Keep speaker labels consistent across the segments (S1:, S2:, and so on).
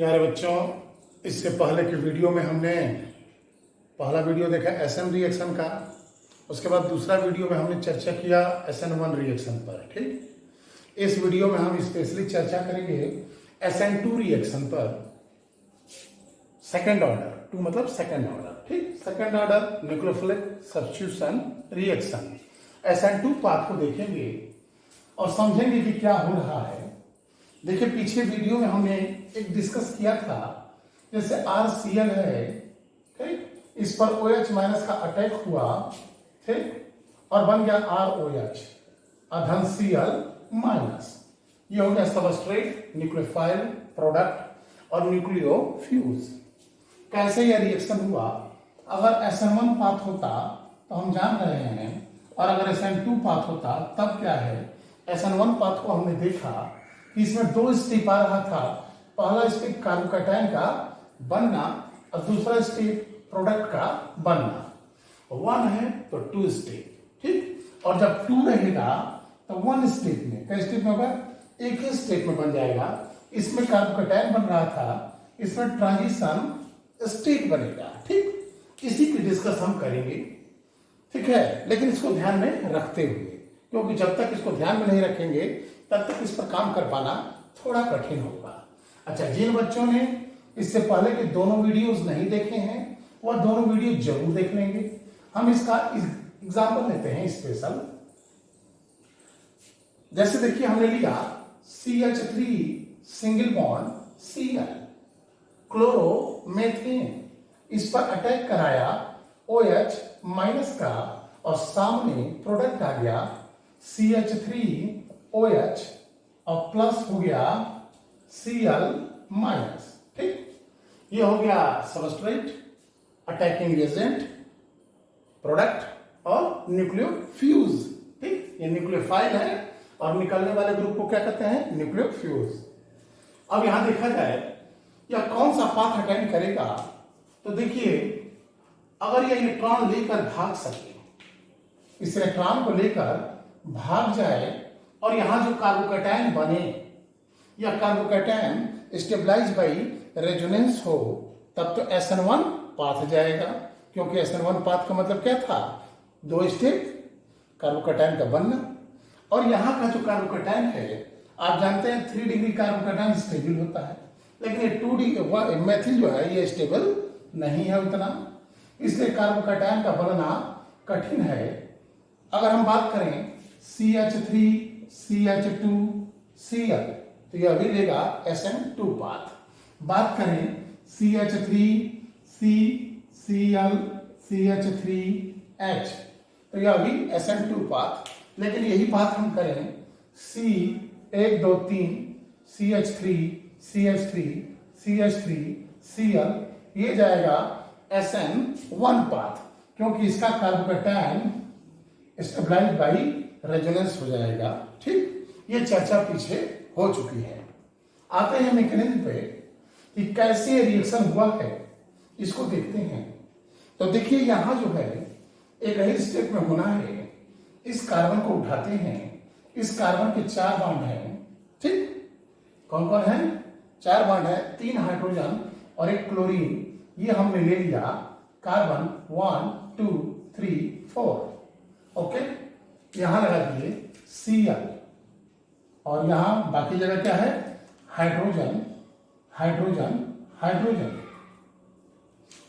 S1: प्यारे बच्चों, इससे पहले की वीडियो में हमने पहला वीडियो देखा SN रिएक्शन का। उसके बाद दूसरा वीडियो में हमने चर्चा किया SN1 रिएक्शन पर। ठीक, इस वीडियो में हम स्पेशली चर्चा करेंगे SN2 रिएक्शन पर। सेकेंड ऑर्डर, टू मतलब सेकेंड ऑर्डर। ठीक, second order nucleophilic substitution reaction SN2 path को देखेंगे और समझेंगे कि क्या हो रहा है। देखिए, पीछे वीडियो में हमने एक डिस्कस किया था, जैसे RCl है, ठीक, इस पर OH माइनस का अटैक हुआ, ठीक, और बन गया ROH अधन Cl माइनस। ये हो गया सबस्ट्रेट, न्यूक्लियोफाइल, प्रोडक्ट और न्यूक्लियोफ्यूज। कैसे यह रिएक्शन हुआ? अगर SN1 पाथ होता तो हम जान रहे हैं, और अगर SN2 पाथ होता तब क्या है। SN1 पाथ को हमने देखा कि इसमें दो स्टेप आ रहा था। पहला स्टेप कार्बोकैटायन का बनना और दूसरा स्टेप प्रोडक्ट का बनना। वन है तो टू स्टेप, ठीक, और जब टू रहेगा तो वन स्टेप में, कई स्टेप में होगा, एक ही स्टेप में बन जाएगा। इसमें कार्बोकैटायन बन रहा था, इसमें ट्रांजिशन स्टेट बनेगा। ठीक, इसी की डिस्कस हम करेंगे, ठीक है, लेकिन इसको ध्यान में रखते हुए, क्योंकि जब तक इसको ध्यान में नहीं रखेंगे तब तक इस पर काम कर पाना थोड़ा कठिन होगा। अच्छा, जिन बच्चों ने इससे पहले के दोनों वीडियोस नहीं देखे हैं वह दोनों वीडियो जरूर देख लेंगे। हम इसका एग्जाम्पल लेते हैं स्पेशल। जैसे देखिए, हमने लिया CH3 single bond Cl, chloromethane, इस पर अटैक कराया OH माइनस का और सामने प्रोडक्ट आ गया CH3OH और प्लस हो गया Cl माइनस। ठीक, ये हो गया सबस्ट्रेट, अटैकिंग एजेंट, प्रोडक्ट और न्यूक्लियोफ्यूज। ठीक, ये न्यूक्लियोफाइल है और निकलने वाले ग्रुप को क्या कहते हैं? न्यूक्लियोफ्यूज। अब यहां देखा जाए यह कौन सा पाथ अटेंड करेगा, तो देखिए, अगर यह इलेक्ट्रॉन लेकर भाग सके, इस इलेक्ट्रॉन को लेकर भाग जाए और यहां जो कार्बोकैटायन बने, या कार्बोकैटायन स्टेबलाइज बाई रेजोनेंस हो, तब तो SN1 पाथ जाएगा, क्योंकि SN1 पाथ का मतलब क्या था? दो स्टेप, कार्बोकैटायन का बनना। और यहां का जो कार्बोकैटायन है, आप जानते हैं 3 डिग्री कार्बोकैटायन स्टेबल होता है, लेकिन ये 2 डिग्री मेथिल जो है ये स्टेबल नहीं है उतना, इसलिए कार्बोकैटायन का बनना कठिन है। अगर हम बात करें CH3 CH2 Cl, तो यह भी लेगा SN2 पाथ। बात करें CH3 Cl CH3H, तो यह भी SN2 पाथ। लेकिन यही बात हम करें C1 2 3 CH3 CH3 CH3 Cl, ये जाएगा SN1 पाथ, क्योंकि इसका कार्बोकैटायन स्टेबलाइज बाई रेजोनेंस हो जाएगा। ठीक, ये चर्चा पीछे हो चुकी है। आते हैं मैकेनिज्म पे कि कैसे रिएक्शन हुआ है, इसको देखते हैं। तो देखिए, यहां जो है एक ही स्टेप में होना है। इस कार्बन को उठाते हैं, इस कार्बन के 4 बॉन्ड हैं। ठीक, कौन कौन है? 4 बॉन्ड है, 3 हाइड्रोजन और 1 क्लोरीन। ये हमने ले लिया कार्बन 1 2 3 4। ओके, यहां लगा दिए Cl, और यहां बाकी जगह क्या है? Hydrogen hydrogen hydrogen.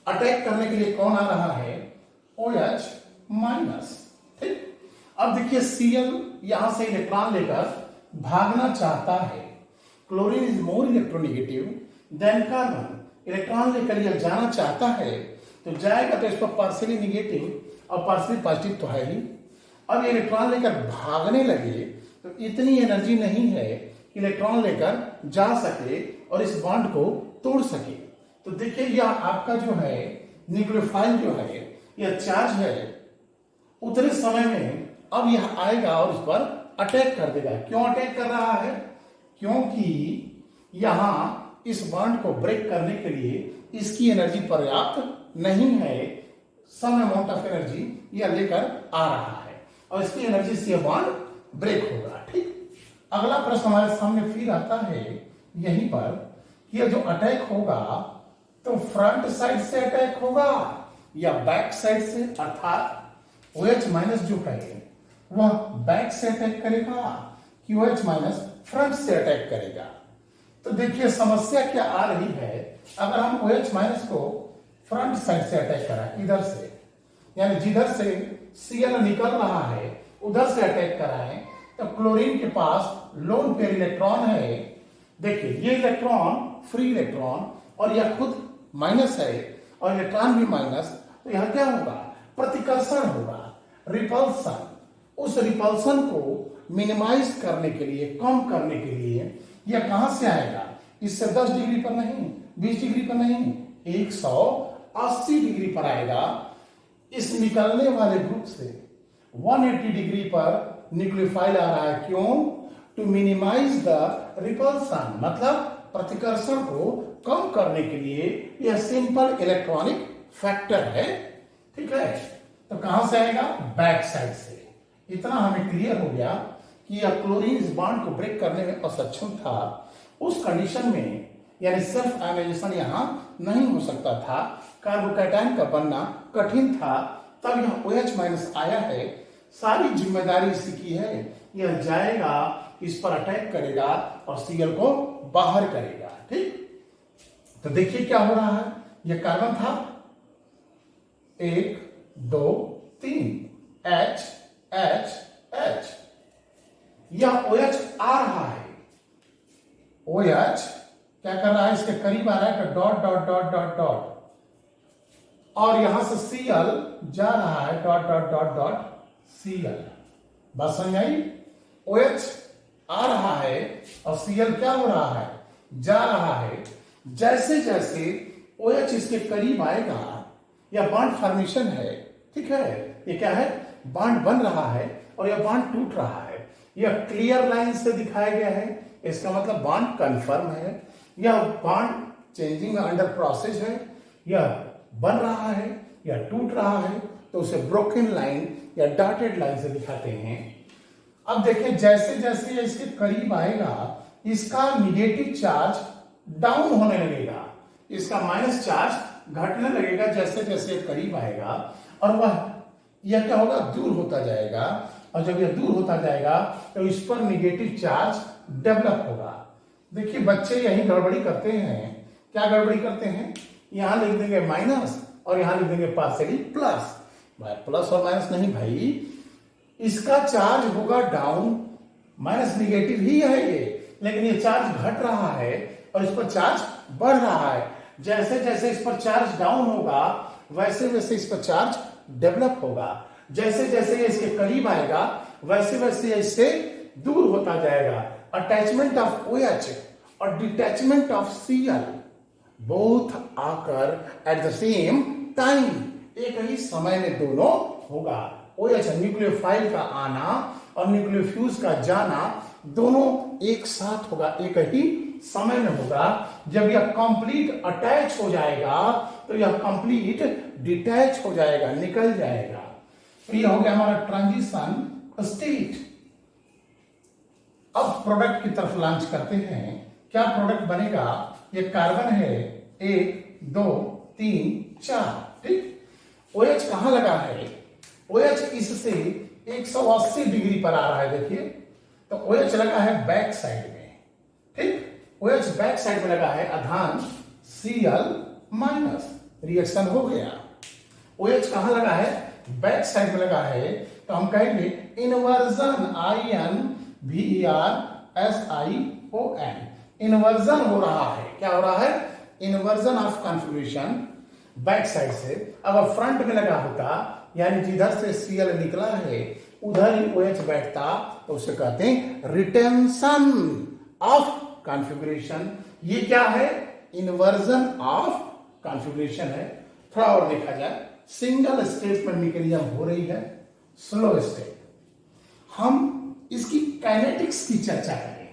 S1: अटैक करने के लिए कौन आ रहा है? OH minus. ठीक, अब देखिए, Cl यहां से इलेक्ट्रॉन लेकर भागना चाहता है। Chlorine is more electronegative than carbon. Electron लेकर यह जाना चाहता है, तो जाएगा तो इस पर पार्शियली निगेटिव और पार्शियली पॉजिटिव तो है ही। अब ये इलेक्ट्रॉन लेकर भागने लगे तो इतनी एनर्जी नहीं है कि इलेक्ट्रॉन लेकर जा सके और इस बॉन्ड को तोड़ सके। तो देखिए, यह आपका जो है न्यूक्लियोफाइल जो है, यह चार्ज है। उतने समय में अब यह आएगा और इस पर अटैक कर देगा। क्यों अटैक कर रहा है? क्योंकि यहां इस बॉन्ड को ब्रेक करने के लिए इसकी एनर्जी पर्याप्त नहीं है। सम अमाउंट ऑफ एनर्जी यह लेकर आ रहा है और इसकी एनर्जी से बॉन्ड ब्रेक होगा। ठीक, अगला प्रश्न हमारे सामने फिर आता है यहीं पर ये जो अटैक होगा तो फ्रंट साइड से अटैक होगा या बैक साइड से, अर्थात OH माइनस जो है वह बैक से अटैक करेगा कि OH माइनस फ्रंट से अटैक करेगा। तो देखिए समस्या क्या आ रही है, अगर हम OH माइनस को फ्रंट साइड से अटैक कराएं, इधर से, यानी जिधर से Cl निकल रहा है उधर से अटैक कराएं, तो क्लोरीन के पास लोन पेयर इलेक्ट्रॉन है। देखिए ये इलेक्ट्रॉन फ्री इलेक्ट्रॉन और यह खुद माइनस है और इलेक्ट्रॉन भी माइनस, तो यह क्या होगा, प्रतिकर्षण होगा, रिपल्सन। उस रिपल्सन को मिनिमाइज करने के लिए, कम करने के लिए यह कहां से आएगा, इससे 10 डिग्री पर नहीं, 20 डिग्री पर नहीं, 180 डिग्री पर आएगा। इस निकलने वाले ग्रुप से 180 डिग्री पर न्यूक्लियोफाइल आ रहा है। क्यों? टू मिनिमाइज द रिपल्सन, मतलब प्रतिकर्षण को कम करने के लिए। यह सिंपल इलेक्ट्रॉनिक फैक्टर है। ठीक है, तो कहां से आएगा, बैक साइड से। इतना हमें क्लियर हो गया कि यह क्लोरीन इस बॉन्ड को ब्रेक करने में असक्षम था। उस कंडीशन में यानी सेल्फ आयनाइजेशन यहां नहीं हो सकता था, कार्बोकैटायन का बनना कठिन था, तब यह OH माइनस आया है। सारी जिम्मेदारी इसकी की है, यह जाएगा, इस पर अटैक करेगा और Cl को बाहर करेगा। ठीक, तो देखिए क्या हो रहा है, यह कार्बन था 1 2 3 H H H, यह OH आ रहा है, OH क्या कर रहा है, इसके करीब आ रहा है, dot dot dot dot dot, और यहां से Cl जा रहा है, dot dot dot dot Cl। बात समझ आई? OH आ रहा है और Cl क्या हो रहा है, जा रहा है। जैसे जैसे OH इसके करीब आएगा, यह बॉन्ड फॉर्मेशन है। ठीक है, ये क्या है, बॉन्ड बन रहा है और यह बॉन्ड टूट रहा है। यह क्लियर लाइन से दिखाया गया है, इसका मतलब बॉन्ड कन्फर्म है। यह बॉन्ड चेंजिंग अंडर प्रोसेस है, यह बन रहा है या टूट रहा है, तो उसे ब्रोकन लाइन या डॉटेड लाइन से दिखाते हैं। अब देखिए जैसे जैसे ये इसके करीब आएगा, इसका निगेटिव चार्ज डाउन होने लगेगा, इसका माइनस चार्ज घटने लगेगा जैसे जैसे करीब आएगा, और वह यह क्या होगा, दूर होता जाएगा। और जब यह दूर होता जाएगा तो इस पर निगेटिव चार्ज डेवलप होगा। देखिए बच्चे यही गड़बड़ी करते हैं। क्या गड़बड़ी करते हैं, यहां लिख देंगे माइनस और यहां लिख देंगे पार्शियली प्लस। प्लस और माइनस नहीं भाई, इसका चार्ज होगा डाउन, माइनस निगेटिव ही है ये, लेकिन ये चार्ज घट रहा है और इस पर चार्ज बढ़ रहा है। जैसे जैसे इस पर चार्ज डाउन होगा वैसे वैसे इस पर चार्ज डेवलप होगा। जैसे जैसे ये इसके करीब आएगा वैसे वैसे ये इससे दूर होता जाएगा। अटैचमेंट ऑफ OH और डिटैचमेंट ऑफ Cl बोथ आकर एट द सेम टाइम, एक ही समय में दोनों होगा। OH न्यूक्लियोफाइल का आना और न्यूक्लियोफ्यूज का जाना दोनों एक साथ होगा, एक ही समय में होगा। जब यह कंप्लीट अटैच हो जाएगा तो यह कंप्लीट डिटैच हो जाएगा, निकल जाएगा। तो यह हो गया हमारा ट्रांजिशन स्टेट। अब प्रोडक्ट की तरफ लॉन्च करते हैं। क्या प्रोडक्ट बनेगा, ये कार्बन है 1 2 3 4। ठीक, OH कहां लगा है, OH इससे 180 डिग्री पर आ रहा है। देखिए तो OH लगा है बैक साइड में। ठीक, OH बैक साइड में लगा है, आधान Cl माइनस, रिएक्शन हो गया। OH कहां लगा है, बैक साइड में लगा है, तो हम कहेंगे इन्वर्जन, INVERSION, इन्वर्जन हो रहा है। क्या हो रहा है, inversion of configuration back side से। अगर फ्रंट में लगा होता, यानी जिधर से Cl निकला है उधर ही OH बैठता, तो उसे कहते हैं रिटेंशन ऑफ कॉन्फिगरेशन। ये क्या है, इन्वर्जन ऑफ कॉन्फिगरेशन है। थोड़ा और देखा जाए, सिंगल स्टेप में मैकेनिज्म हो रही है, स्लो स्टेप। हम इसकी काइनेटिक्स की चर्चा करें।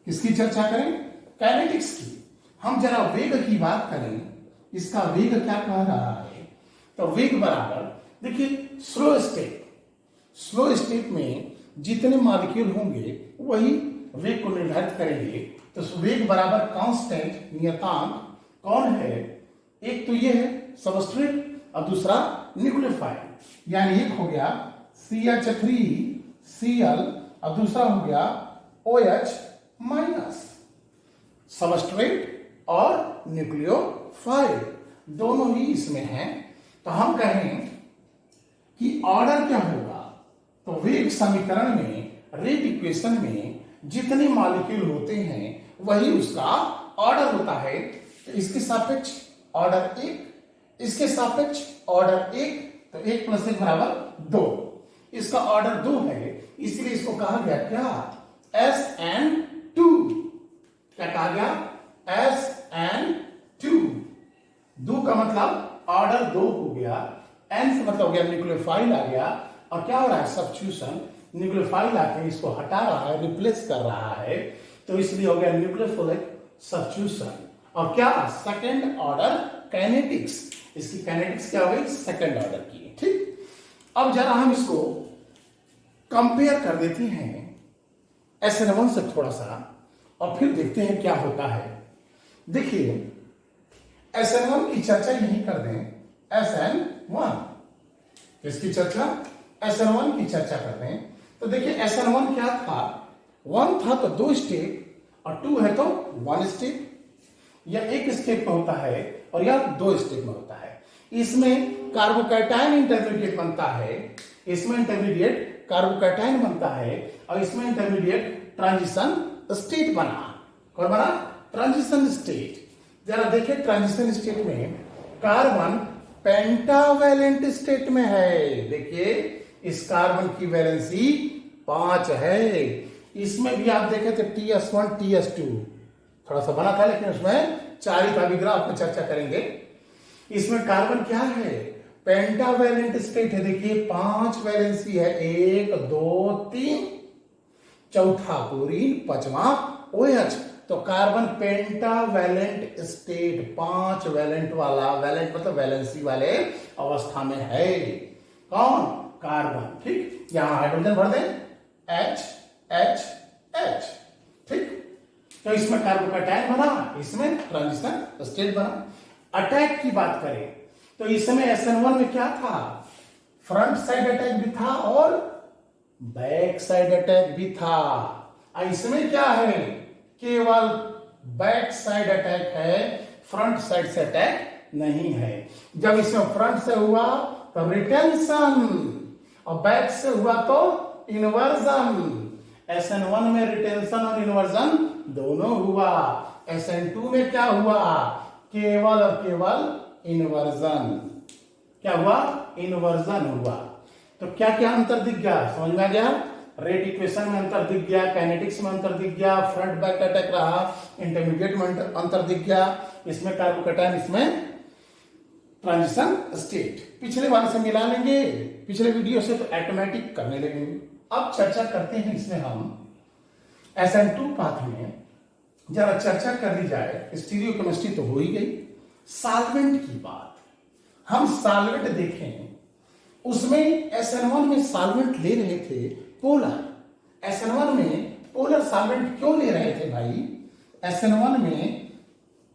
S1: किसकी चर्चा करें, काइनेटिक्स की। हम जरा वेग की बात करें, इसका वेग क्या कह रहा है, तो वेग बराबर, देखिए स्लो स्टेप, स्लो स्टेप में जितने मॉलिक्यूल होंगे वही वेग को निर्धारित करेंगे। तो वेग बराबर कांस्टेंट नियतांक कौन है? एक तो ये है सबस्ट्रेट और दूसरा न्यूक्लियोफाइल, यानी एक हो गया CH3Cl और दूसरा हो गया OH-, सबस्ट्रेट और न्यूक्लियोफाइल दोनों ही इसमें हैं। तो हम कहें कि ऑर्डर क्या होगा? तो वेग समीकरण में, रेट इक्वेशन में जितने मॉलिक्यूल होते हैं वही उसका ऑर्डर होता है। तो इसके सापेक्ष ऑर्डर 1, इसके सापेक्ष ऑर्डर 1, तो 1 + 1 = 2। इसका ऑर्डर 2 है, इसलिए इसको कहा गया क्या? SN2। क्या कहा गया? SN2। 2 का मतलब ऑर्डर 2 हो गया, N से मतलब हो गया न्यूक्लियोफाइल आ गया, और क्या हो रहा है? सब्स्टिट्यूशन। न्यूक्लियोफाइल आके इसको हटा रहा है, रिप्लेस कर रहा है, तो इसलिए हो गया न्यूक्लियोफिलिक सब्स्टिट्यूशन। और क्या? Second order kinetics. इसकी काइनेटिक्स क्या हो गई? सेकंड ऑर्डर की। ठीक, अब जरा हम इसको कंपेयर कर देते हैं SN1 से थोड़ा सा, और फिर देखते हैं क्या होता है। देखिए, SN1 की चर्चा यही कर दें। SN1 किसकी चर्चा? SN1 की चर्चा कर दें। तो देखिए SN1 क्या था? 1 था तो 2 स्टेप, और 2 है तो 1 स्टेप। या 1 स्टेप में होता है और या 2 स्टेप में होता है। इसमें कार्बोकैटायन इंटरमीडिएट बनता है, इसमें इंटरमीडिएट कार्बोकैटायन बनता है, और इसमें इंटरमीडिएट ट्रांजिशन स्टेट बना। कौन बना? Transition state. जरा देखिए, ट्रांजिशन स्टेट में कार्बन पेंटावैलेंट स्टेट में है। देखिए, इस कार्बन की वैलेंसी 5 है। इसमें भी आप देखें तो TS1 TS2 थोड़ा सा बना था, लेकिन उसमें 4 ही था। भी ग्राफ में चर्चा करेंगे। इसमें कार्बन क्या है? पेंटावैलेंट स्टेट है। देखिए 5 वैलेंसी है, 1 2 3, चौथा क्लोरीन, 5वां OH। तो कार्बन पेंटावैलेंट स्टेट, 5 वैलेंट वाला, वैलेंट मतलब वैलेंसी वाले अवस्था में है। कौन? कार्बन। ठीक, यहां हाइड्रोजन भर दें, H H H। ठीक, तो इसमें कार्बोकैटायन बना, इसमें ट्रांजिशन स्टेट बना। अटैक की बात करें तो इसमें SN1 में क्या था? फ्रंट साइड अटैक भी था और बैक साइड अटैक भी था। इसमें क्या है? केवल बैक साइड अटैक है, फ्रंट साइड से अटैक नहीं है। जब इसमें फ्रंट से हुआ तो रिटेंशन, और बैक से हुआ तो इन्वर्जन। SN1 में रिटेंशन और इन्वर्जन दोनों हुआ। SN2 में क्या हुआ? केवल और केवल इन्वर्जन। क्या हुआ? इन्वर्जन हुआ। तो क्या क्या अंतर दिख गया? समझ में आ गया? रेट इक्वेशन में अंतर दिख गया, काइनेटिक्स में अंतर दिख गया, फ्रंट बैक अटैक रहा, इंटरमीडिएट में अंतर दिख गया। इसमें कार्बोकैटायन, इसमें ट्रांजिशन स्टेट। पिछले वाले से मिला लेंगे, पिछले वीडियो से, तो ऑटोमेटिक करने लगेंगे। अब चर्चा करते हैं इसमें हम SN2 पाथ में। जरा चर्चा कर ली जाए। स्टीरियोकेमिस्ट्री तो हो ही गई, सॉल्वेंट की बात। हम सॉल्वेंट देखें, उसमें SN1 में सॉल्वेंट ले रहे थे पोलर। SN1 में पोलर सॉल्वेंट क्यों ले रहे थे भाई? SN1 में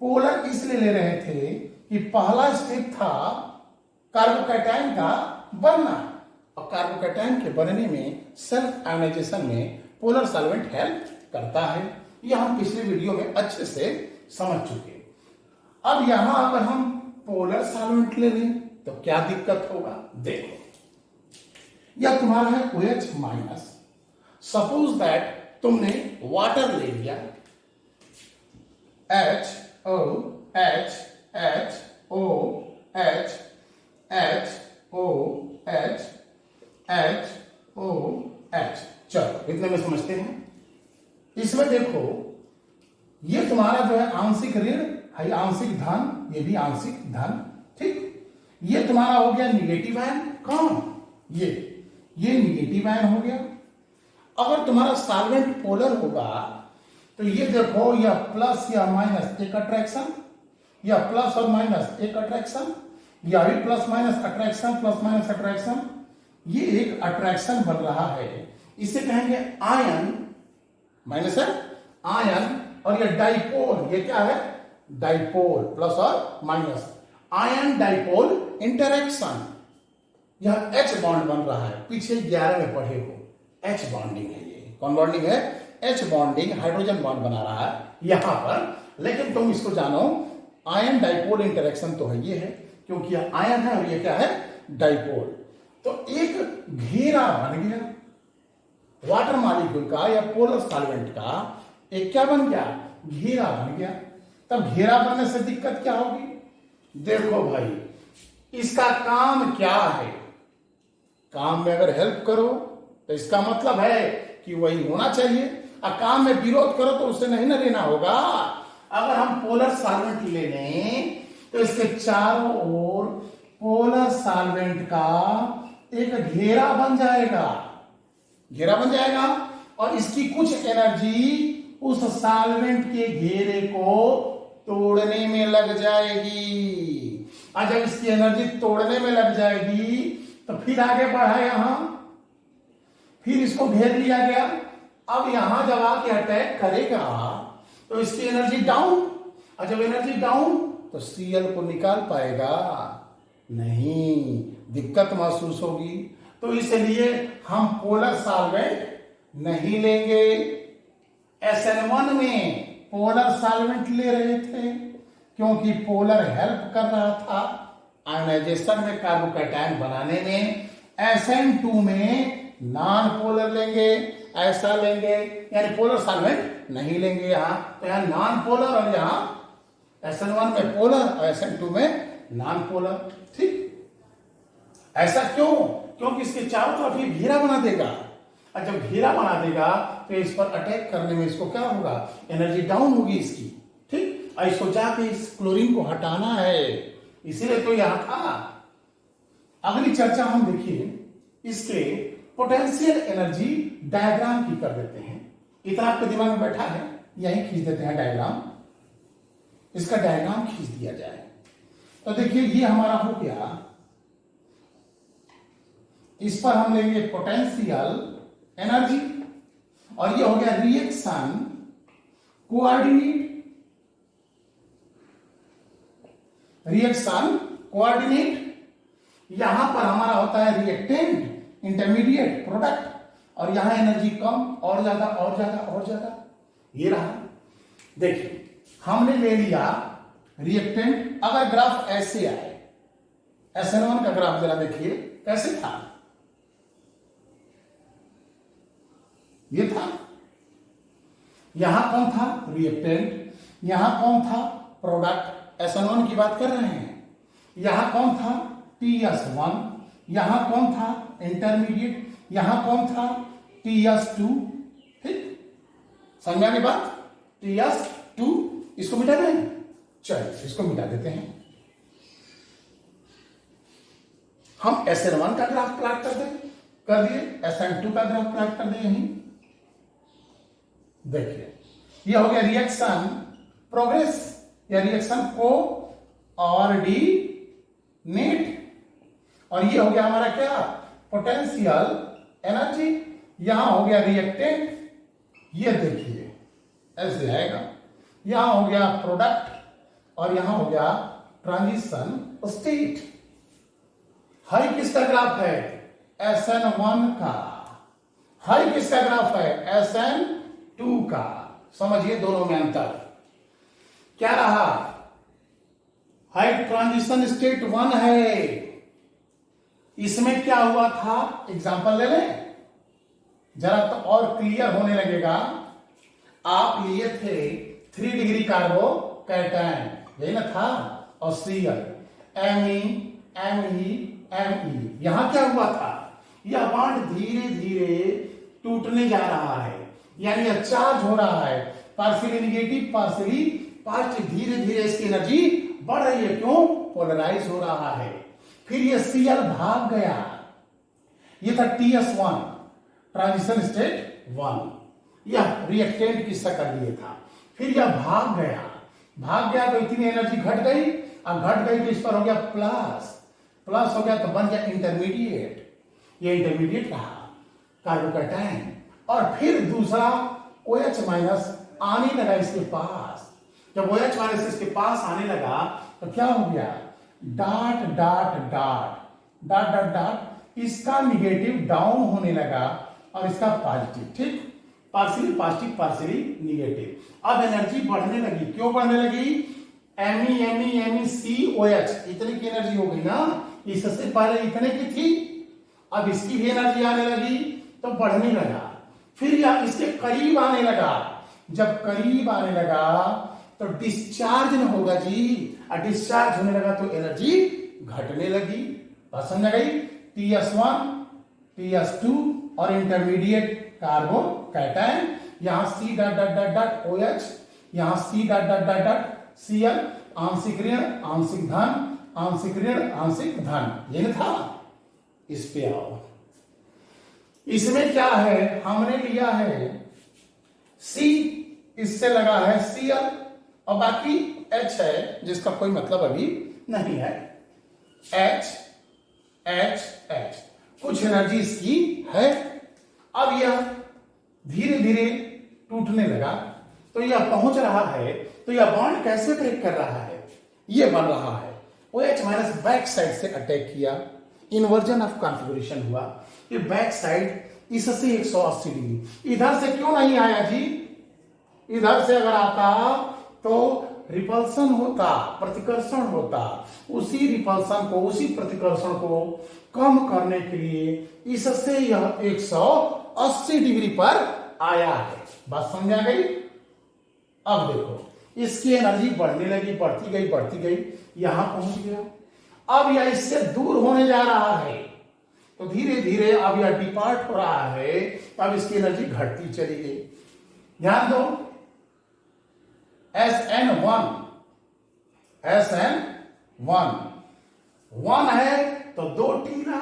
S1: पोलर इसलिए ले रहे थे कि पहला स्टेप था कार्बोकैटायन का बनना, और कार्बोकैटायन के बनने में सेल्फ आयोनाइजेशन में पोलर सॉल्वेंट हेल्प करता है। यह हम पिछले वीडियो में अच्छे से समझ चुके। अब यहां अगर हम पोलर सॉल्वेंट ले लें तो क्या दिक्कत होगा? देखो, यह तुम्हारा है OH-। सपोज दैट तुमने वाटर ले लिया, HOH HOH HOH HOH। चलो इतने में समझते हैं। इसमें देखो, ये तुम्हारा जो है आंशिक ऋण है, आंशिक धन, ये भी आंशिक धन। ठीक, ये तुम्हारा हो गया निगेटिव आयन। कौन? ये निगेटिव आयन हो गया। अगर तुम्हारा सॉल्वेंट पोलर होगा तो ये देखो, या प्लस या माइनस एक अट्रैक्शन, या प्लस और माइनस एक अट्रैक्शन, या भी plus minus attraction, plus minus attraction. ये एक अट्रैक्शन बन रहा है, इसे कहेंगे आयन। माइनस है आयन और ये डाइपोल, ये क्या है? डाइपोल, प्लस और माइनस, आयन डाइपोल इंटरेक्शन। यह H बॉन्ड बन रहा है, पीछे 11 में पढ़े हो, H बॉन्डिंग है ये। कौन बॉन्डिंग है? H बॉन्डिंग, हाइड्रोजन बॉन्ड बना रहा है यहां पर। लेकिन तुम इसको जानो, आयन डाइपोल इंटरेक्शन तो है ये है, क्योंकि यह आयन है और ये क्या है? डाइपोल। तो एक घेरा बन गया वाटर मॉलिक्यूल का या पोलर सॉल्वेंट का, एक क्या बन गया? घेरा बन गया। तब घेरा बनने से दिक्कत क्या होगी? देखो भाई, इसका काम क्या है? काम में अगर हेल्प करो तो इसका मतलब है कि वही होना चाहिए, और काम में विरोध करो तो उसे नहीं ना लेना होगा। अगर हम पोलर सॉल्वेंट ले लें तो इसके चारों ओर पोलर सॉल्वेंट का एक घेरा बन जाएगा, घेरा बन जाएगा, और इसकी कुछ एनर्जी उस सॉल्वेंट के घेरे को तोड़ने में लग जाएगी। और जब इसकी एनर्जी तोड़ने में लग जाएगी तो फिर आगे बढ़ा यहां, फिर इसको घेर लिया गया। अब यहां जब आके अटैक करेगा तो इसकी एनर्जी डाउन, और जब एनर्जी डाउन तो Cl को निकाल पाएगा नहीं, दिक्कत महसूस होगी। तो इसलिए हम पोलर सॉल्वेंट नहीं लेंगे। SN1 में पोलर सॉल्वेंट ले रहे थे क्योंकि पोलर हेल्प कर रहा था आयोनाइजेशन में, कार्बोकैटायन बनाने में। SN2 में नॉन पोलर लेंगे, ऐसा लेंगे, यानी पोलर सॉल्वेंट नहीं लेंगे यहां। तो यहां नॉन पोलर और यहां SN1 में पोलर और SN2 में नॉन पोलर। ठीक, ऐसा क्यों? क्योंकि इसके चारों तरफ ये घेरा बना देगा, और जब घेरा बना देगा तो इस पर अटैक करने में इसको क्या होगा? एनर्जी डाउन होगी इसकी। ठीक, और इसको जाके इस क्लोरीन को हटाना है, इसीलिए तो यहां था। अगली चर्चा हम देखिए इसके पोटेंशियल एनर्जी डायग्राम की कर देते हैं। इतना आपके दिमाग में बैठा है, यही खींच देते हैं डायग्राम, इसका डायग्राम खींच दिया जाए। तो देखिए ये हमारा हो गया, इस पर हम लेंगे पोटेंशियल एनर्जी, और ये हो गया रिएक्शन कोऑर्डिनेट, रिएक्शन कोऑर्डिनेट। यहां पर हमारा होता है रिएक्टेंट, इंटरमीडिएट, प्रोडक्ट, और यहां एनर्जी कम, और ज्यादा और ज्यादा और ज्यादा। ये रहा, देखिए हमने ले लिया रिएक्टेंट। अगर ग्राफ ऐसे आए, SN1 का ग्राफ जरा देखिए कैसे था, ये था। यहां कौन था? रिएक्टेंट। यहां कौन था? प्रोडक्ट। SN1 की बात कर रहे हैं। यहां कौन था? TS1। यहां कौन था? इंटरमीडिएट। यहां कौन था? TS2। ठीक, समझा नहीं बात? TS2, इसको मिटा दें, चलिए इसको मिटा देते हैं। हम SN1 का ग्राफ प्लॉट कर दिए, SN2 का ग्राफ प्लॉट कर दिए। यहीं देखिए ये हो गया रिएक्शन प्रोग्रेस या रिएक्शन कोऑर्डिनेट, और ये हो गया हमारा क्या? Potential energy. यहां हो गया रिएक्टेंट, ये देखिए ऐसे आएगा। यहां हो गया प्रोडक्ट, और यहां हो गया ट्रांजिशन स्टेट। हाई किसका ग्राफ है? SN1 का। हाई किसका ग्राफ है? SN2 का। समझिए दोनों में अंतर क्या रहा? हाई ट्रांजिशन स्टेट 1 है। इसमें क्या हुआ था? एग्जांपल ले लें जरा तो और क्लियर होने लगेगा। आप लिए थे 3 डिग्री कार्बोकैटायन, यही ना था, और Cl, Me, Me, Me। यहां क्या हुआ था? यह बॉन्ड धीरे धीरे टूटने जा रहा है, यानी यह चार्ज हो रहा है, पार्शियली नेगेटिव पार्शियली पॉजिटिव। धीरे धीरे इसकी एनर्जी बढ़ रही है, क्यों? पोलराइज हो रहा है। फिर यह Cl भाग गया, यह था TS1, ट्रांजिशन स्टेट 1, यह रिएक्टेंट की शक्ल लिए था। फिर यह भाग गया तो इतनी एनर्जी घट गई, और घट गई तो इस पर हो गया प्लस हो गया तो बन गया इंटरमीडिएट। ये इंटरमीडिएट रहा कार्बोकैटायन, और फिर दूसरा OH माइनस आने लगा इसके पास, जब OH माइनस इसके पास आने लगा तो क्या हो गया, dot dot dot dot dot dot, इसका निगेटिव डाउन होने लगा और इसका पॉजिटिव, ठीक, पार्शियली पॉजिटिव पार्शियली निगेटिव। अब एनर्जी बढ़ने लगी, क्यों बढ़ने लगी, MeCOH इतने की एनर्जी हो गई ना, इससे पहले इतने की थी, अब इसकी भी एनर्जी आने लगी तो बढ़ने लगा, फिर यह इसके करीब आने लगा, जब करीब आने लगा तो डिस्चार्ज न होगा जी, और डिस्चार्ज होने लगा तो एनर्जी घटने लगी। बात समझ गई, TS1 TS2 और इंटरमीडिएट कार्बोकैटायन, यहां C dot dot dot dot OH, यहां C dot dot dot dot Cl, आंशिक ऋण आंशिक धन, आंशिक ऋण आंशिक धन, ये न था। इस पे आओ, इसमें क्या है, हमने लिया है C, इससे लगा है Cl और बाकी H है जिसका कोई मतलब अभी नहीं है, H H H, कुछ एनर्जी इसकी है। अब यह धीरे धीरे टूटने लगा तो यह पहुंच रहा है, तो यह बॉन्ड कैसे ब्रेक कर रहा है, यह बन रहा है, OH माइनस बैक साइड से अटैक किया, इन्वर्जन ऑफ कॉन्फ़िगरेशन हुआ, ये बैक साइड इससे 180 डिग्री, इधर से क्यों नहीं आया जी, इधर से अगर आता तो रिपल्सन होता, प्रतिकर्षण होता, उसी रिपल्सन को, उसी प्रतिकर्षण को कम करने के लिए इससे यह 180 डिग्री पर आया है। बात समझ आ गई। अब देखो इसकी एनर्जी बढ़ने लगी, बढ़ती गई बढ़ती गई, यहां पहुंच गया, अब यह इससे दूर होने जा रहा है, तो धीरे धीरे अब यह डिपार्ट हो रहा है, अब इसकी एनर्जी घटती चली गई। ध्यान दो, SN1 1 है तो 2 टीला,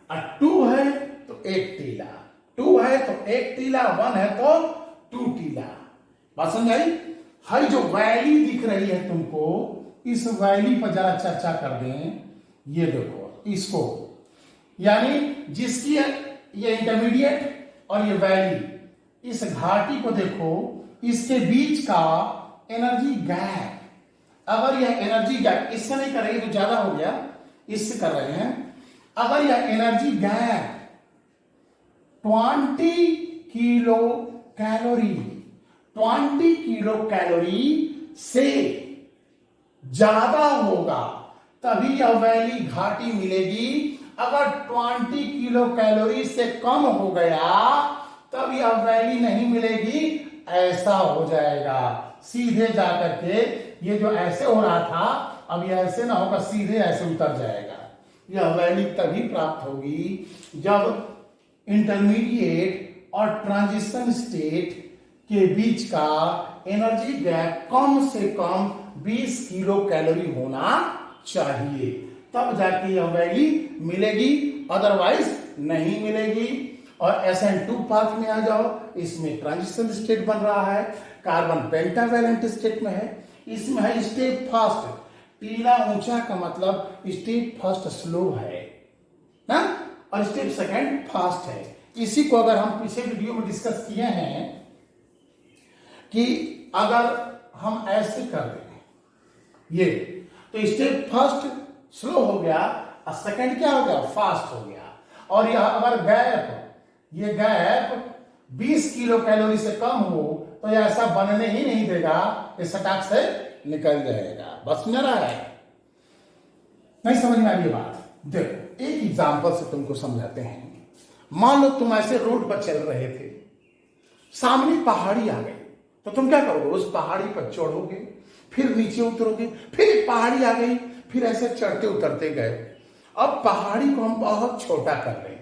S1: और 2 है तो 1 टीला, 2 है तो 1 टीला, 1 है तो 2 टीला। बात समझ आई। हर जो वैली दिख रही है तुमको, इस वैली पर जरा चर्चा कर दें। ये देखो इसको, यानी जिसकी ये इंटरमीडिएट और ये वैली, इस घाटी को देखो, इसके बीच का एनर्जी गैप, अगर यह एनर्जी गैप, इससे नहीं कर रहे तो ज्यादा हो गया, इससे कर रहे हैं, अगर यह energy gap 20 kilo calorie, 20 kilo calorie से ज्यादा होगा तभी यह वैली घाटी मिलेगी। अगर 20 किलो कैलोरी से कम हो गया तब यह वैली नहीं मिलेगी, ऐसा हो जाएगा, सीधे जाकर के ये जो ऐसे हो रहा था अब ये ऐसे ना होगा, सीधे ऐसे उतर जाएगा। यह वैली तभी प्राप्त होगी जब इंटरमीडिएट और ट्रांजिशन स्टेट के बीच का एनर्जी गैप कम से कम 20 किलो कैलोरी होना चाहिए, तब जाके यह वैली मिलेगी, अदरवाइज नहीं मिलेगी। और SN2 पाथ में आ जाओ, इसमें ट्रांजिशन स्टेट बन रहा है, कार्बन पेंटावैलेंट स्टेट में है, इसमें है स्टेट फास्ट, टीला ऊंचा का मतलब स्टेट फर्स्ट स्लो है ना, और स्टेट सेकंड फास्ट है। इसी को अगर हम पीछे वीडियो में डिस्कस किए हैं कि अगर हम ऐसे कर दें ये, तो स्टेट फर्स्ट स्लो हो गया और सेकंड क्या हो गया, फास्ट हो गया। और यह अगर गैप, ये गैप 20 किलो कैलोरी से कम हो तो यह ऐसा बनने ही नहीं देगा, ये सटाक से निकल जाएगा। बस समझ रहा है, नहीं समझ में आ रही बात। देखो एक एग्जांपल से तुमको समझाते हैं। मान लो तुम ऐसे रोड पर चल रहे थे, सामने पहाड़ी आ गई, तो तुम क्या करोगे, उस पहाड़ी पर चढ़ोगे, फिर नीचे उतरोगे, फिर एक पहाड़ी आ गई, फिर ऐसे चढ़ते उतरते गए। अब पहाड़ी को हम बहुत छोटा कर दें,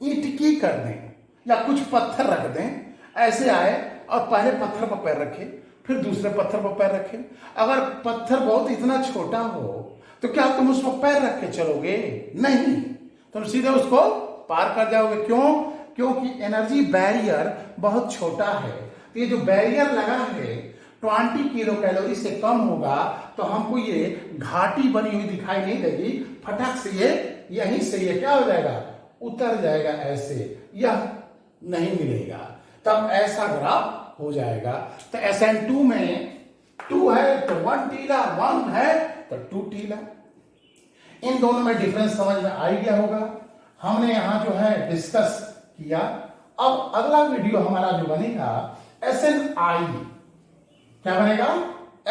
S1: ईंट की कर दें या कुछ पत्थर रख दें, ऐसे आए और पहले पत्थर पर पैर रखे, फिर दूसरे पत्थर पर पैर रखे। अगर पत्थर बहुत इतना छोटा हो तो क्या तुम उस पर पैर रख के चलोगे, नहीं, तुम सीधे उसको पार कर जाओगे। क्यों, क्योंकि एनर्जी बैरियर बहुत छोटा है। तो ये जो बैरियर लगा है 20 किलो कैलोरी से कम होगा तो हमको ये घाटी बनी हुई दिखाई नहीं देगी, फटाक से ये यहीं से ये क्या हो जाएगा, उतर जाएगा, ऐसे यह नहीं मिलेगा। तब ऐसा ग्राफ हो जाएगा। तो SN2 में 2 है तो 1 टीला, 1 है तो 2 टीला। इन दोनों में डिफरेंस समझ में आ गया होगा। हमने यहां जो है डिस्कस किया। अब अगला वीडियो हमारा जो बनेगा SNI, क्या बनेगा?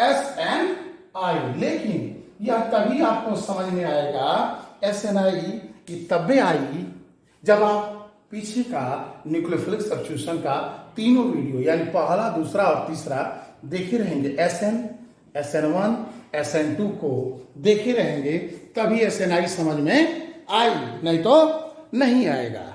S1: SNI। लेकिन यह तभी आपको समझ में आएगा SNI की तब भी आएगी जब आप पीछे का न्यूक्लियोफिलिक सब्स्टिट्यूशन का तीनों वीडियो यानी पहला, दूसरा और तीसरा देखे रहेंगे। SN, SN1, SN2 को देखे रहेंगे, तभी SNI समझ में आएगी, नहीं तो नहीं आएगा।